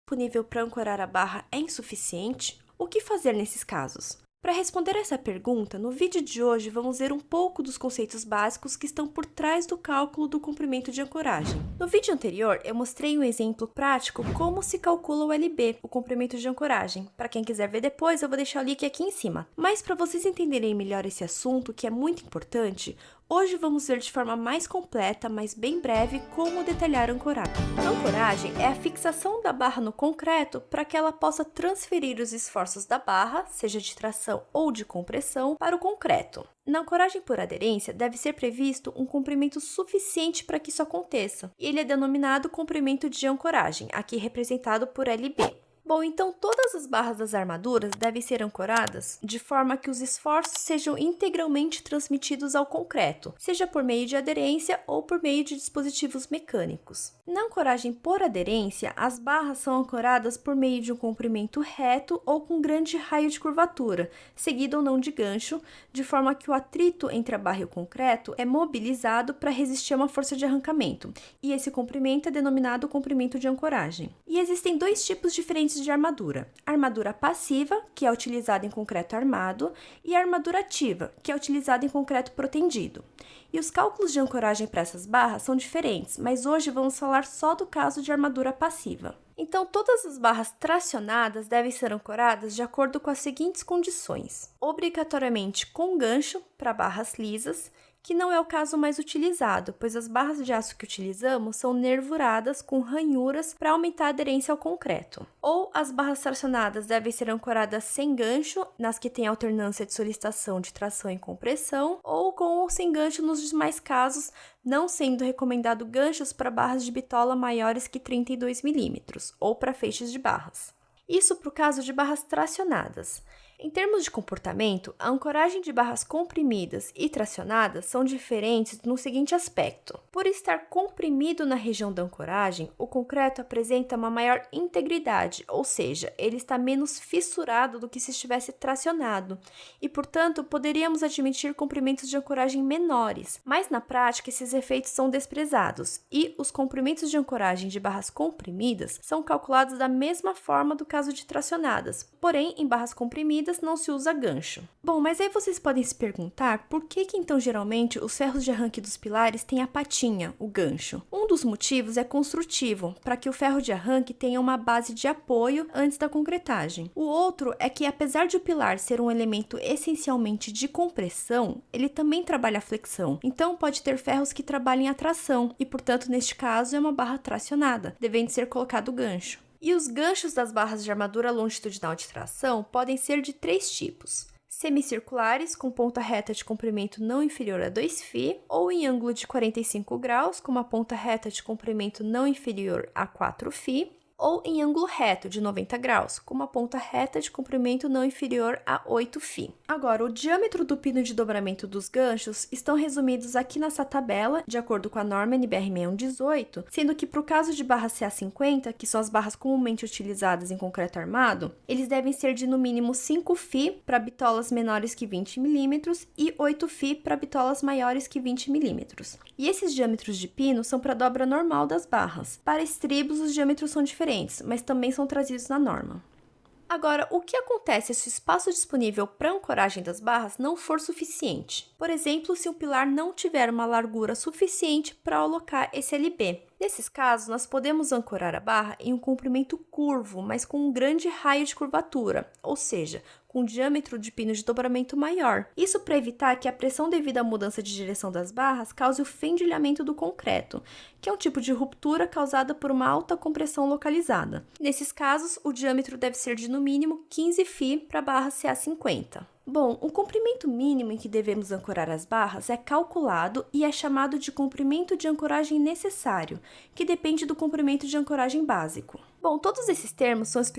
disponível para ancorar a barra é insuficiente? O que fazer nesses casos? Para responder essa pergunta, no vídeo de hoje vamos ver um pouco dos conceitos básicos que estão por trás do cálculo do comprimento de ancoragem. No vídeo anterior, eu mostrei um exemplo prático como se calcula o LB, o comprimento de ancoragem. Para quem quiser ver depois, eu vou deixar o link aqui em cima. Mas para vocês entenderem melhor esse assunto, que é muito importante, hoje vamos ver de forma mais completa, mas bem breve, como detalhar a ancoragem. A ancoragem é a fixação da barra no concreto para que ela possa transferir os esforços da barra, seja de tração ou de compressão, para o concreto. Na ancoragem por aderência, deve ser previsto um comprimento suficiente para que isso aconteça, e ele é denominado comprimento de ancoragem, aqui representado por LB. Bom, então todas as barras das armaduras devem ser ancoradas de forma que os esforços sejam integralmente transmitidos ao concreto, seja por meio de aderência ou por meio de dispositivos mecânicos. Na ancoragem por aderência, as barras são ancoradas por meio de um comprimento reto ou com grande raio de curvatura, seguido ou não de gancho, de forma que o atrito entre a barra e o concreto é mobilizado para resistir a uma força de arrancamento, e esse comprimento é denominado comprimento de ancoragem. E existem dois tipos diferentes de armadura: a armadura passiva, que é utilizada em concreto armado, e a armadura ativa, que é utilizada em concreto protendido. E os cálculos de ancoragem para essas barras são diferentes, mas hoje vamos falar só do caso de armadura passiva. Então, todas as barras tracionadas devem ser ancoradas de acordo com as seguintes condições: obrigatoriamente com gancho para barras lisas, que não é o caso mais utilizado, pois as barras de aço que utilizamos são nervuradas com ranhuras para aumentar a aderência ao concreto. Ou as barras tracionadas devem ser ancoradas sem gancho, nas que tem alternância de solicitação de tração e compressão, ou com ou sem gancho nos demais casos, não sendo recomendado ganchos para barras de bitola maiores que 32 mm, ou para feixes de barras. Isso para o caso de barras tracionadas. Em termos de comportamento, a ancoragem de barras comprimidas e tracionadas são diferentes no seguinte aspecto: por estar comprimido na região da ancoragem, o concreto apresenta uma maior integridade, ou seja, ele está menos fissurado do que se estivesse tracionado, e, portanto, poderíamos admitir comprimentos de ancoragem menores, mas na prática esses efeitos são desprezados, e os comprimentos de ancoragem de barras comprimidas são calculados da mesma forma do caso de tracionadas, porém, em barras comprimidas não se usa gancho. Bom, mas aí vocês podem se perguntar por que então geralmente os ferros de arranque dos pilares têm a patinha, o gancho. Um dos motivos é construtivo, para que o ferro de arranque tenha uma base de apoio antes da concretagem. O outro é que, apesar de o pilar ser um elemento essencialmente de compressão, ele também trabalha a flexão, então pode ter ferros que trabalhem a tração e, portanto, neste caso é uma barra tracionada, devendo ser colocado gancho. E os ganchos das barras de armadura longitudinal de tração podem ser de três tipos: semicirculares, com ponta reta de comprimento não inferior a 2φ, ou em ângulo de 45 graus, com uma ponta reta de comprimento não inferior a 4φ, ou em ângulo reto de 90 graus, com uma ponta reta de comprimento não inferior a 8φ. Agora, o diâmetro do pino de dobramento dos ganchos estão resumidos aqui nessa tabela, de acordo com a norma NBR 6118, sendo que para o caso de barra CA50, que são as barras comumente utilizadas em concreto armado, eles devem ser de no mínimo 5φ para bitolas menores que 20 mm e 8φ para bitolas maiores que 20 mm. E esses diâmetros de pino são para a dobra normal das barras. Para estribos, os diâmetros são diferentes, mas também são trazidos na norma. Agora, o que acontece se o espaço disponível para a ancoragem das barras não for suficiente? Por exemplo, se o pilar não tiver uma largura suficiente para alocar esse LB. Nesses casos, nós podemos ancorar a barra em um comprimento curvo, mas com um grande raio de curvatura, ou seja, com um diâmetro de pino de dobramento maior. Isso para evitar que a pressão devido à mudança de direção das barras cause o fendilhamento do concreto, que é um tipo de ruptura causada por uma alta compressão localizada. Nesses casos, o diâmetro deve ser de no mínimo 15φ para a barra CA50. Bom, o comprimento mínimo em que devemos ancorar as barras é calculado e é chamado de comprimento de ancoragem necessário, que depende do comprimento de ancoragem básico. Bom, todos esses termos são explicados